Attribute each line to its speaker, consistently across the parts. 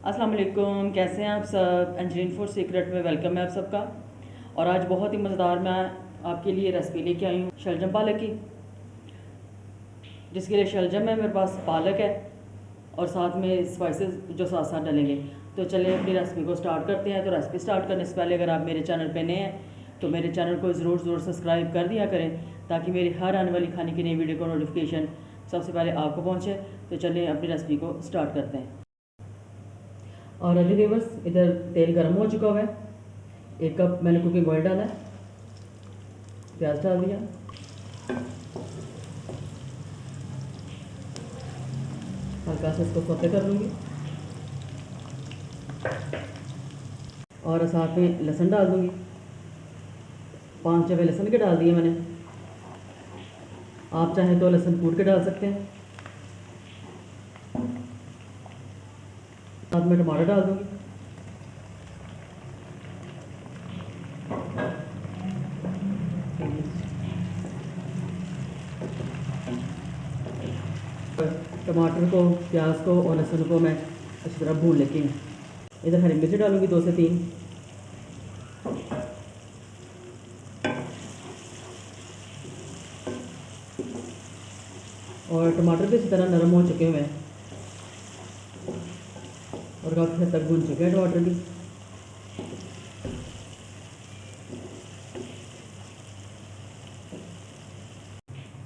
Speaker 1: अस्सलाम वालेकुम, कैसे हैं आप सब। एंजलिन फूड सीक्रेट में वेलकम है आप सबका। और आज बहुत ही मज़ेदार मैं आपके लिए रेसिपी लेके आई हूँ शलजम पालक की, जिसके लिए शलजम है, मेरे पास पालक है और साथ में स्पाइसेस जो साथ साथ डलेंगे। तो चलिए अपनी रेसिपी को स्टार्ट करते हैं। तो रेसिपी स्टार्ट करने से पहले अगर आप मेरे चैनल पर नए हैं तो मेरे चैनल को ज़रूर सब्सक्राइब कर दिया करें, ताकि मेरी हर आने वाली खाने की नई वीडियो को नोटिफिकेशन सबसे पहले आपको पहुँचे। तो चलिए अपनी रेसिपी को स्टार्ट करते हैं। और अभी व्यूअर्स, इधर तेल गर्म हो चुका हुआ है। 1 कप मैंने कुकिंग ऑयल डाला है, प्याज डाल दिया, हल्का से इसको सौते कर लूँगी और साथ में लहसुन डाल दूँगी। 5 जवे लहसुन के डाल दिए मैंने। आप चाहें तो लहसुन कूट के डाल सकते हैं। साथ में टमाटर डाल दूँगी। टमाटर को, प्याज को और लहसुन को मैं अच्छी तरह भून लेती हूँ। इधर हरी मिर्च डालूँगी 2 से 3। और टमाटर भी इसी तरह नरम हो चुके हुए हैं और काफ़ी हद तक भून चुके हैं टमाटर भी।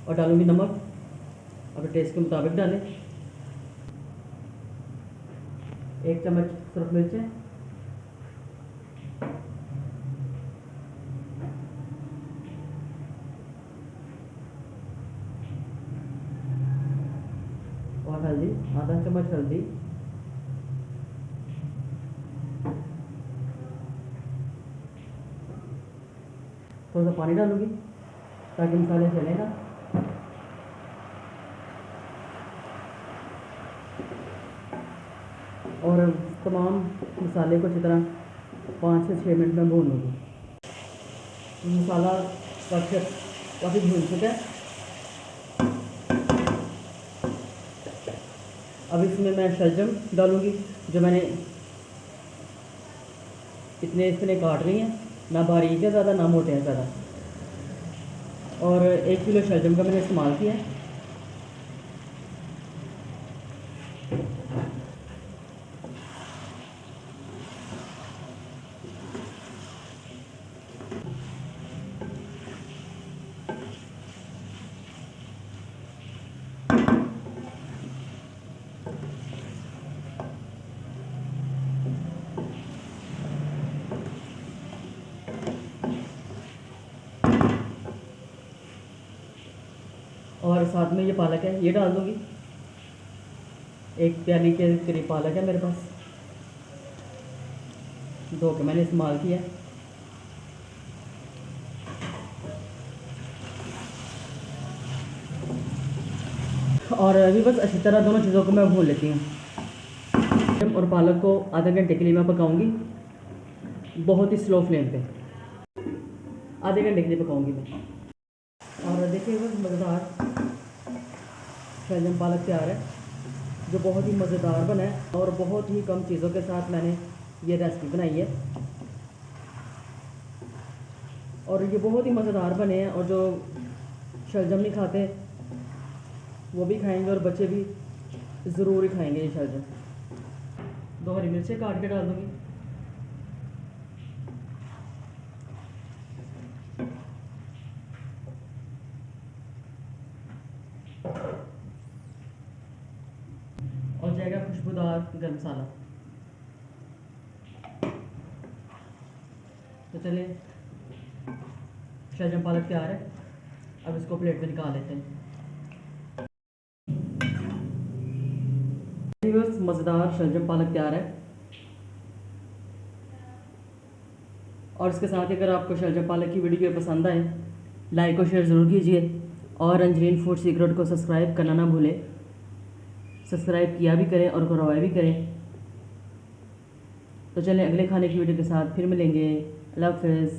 Speaker 1: और डालूँगी नमक, अपने टेस्ट के मुताबिक डालें। 1 चम्मच सुरख मिर्चें, और हल्दी, आधा चम्मच हल्दी, थोड़ा सा पानी डालूँगी ताकि मसाले जले ना। और तमाम मसाले को अच्छी तरह 5 से 6 मिनट में भून लूँगी। मसाला काफ़ी भून चुका है। अब इसमें मैं शलजम डालूँगी, जो मैंने इतने काट ली हैं, ना बारीक है ज़्यादा ना मोटे हैं ज़्यादा। और 1 किलो शलजम का मैंने इस्तेमाल किया है। और साथ में ये पालक है, ये डाल दूँगी। 1 प्याली के करीब पालक है मेरे पास, 2 के मैंने इस्तेमाल किया है। और अभी बस अच्छी तरह दोनों चीज़ों को मैं भून लेती हूँ। और पालक को आधे घंटे के लिए मैं पकाऊंगी, बहुत ही स्लो फ्लेम पे आधे घंटे के लिए पकाऊंगी मैं। और देखिए बस मज़ेदार शलजम पालक तैयार है, जो बहुत ही मज़ेदार बना है और बहुत ही कम चीज़ों के साथ मैंने ये रेसिपी बनाई है। और ये बहुत ही मज़ेदार बने हैं, और जो शलजम नहीं खाते वो भी खाएंगे और बच्चे भी ज़रूर ही खाएंगे ये शलजम। 2 हरी मिर्चें काट के डाल दूँगी। और जाएगा खुशबूदार गरम मसाला। तो चलिए, शलजम पालक तैयार है। अब इसको प्लेट में निकाल लेते हैं। मज़ेदार शलजम पालक तैयार है। और इसके साथ ही अगर आपको शलजम पालक की वीडियो पसंद आए, लाइक और शेयर ज़रूर कीजिए। और एंजलिन फूड सीक्रेट को सब्सक्राइब करना ना भूलें। सब्सक्राइब किया भी करें और करवाया भी करें। तो चलें अगले खाने की वीडियो के साथ फिर मिलेंगे। अल्लाह हाफ़िज़।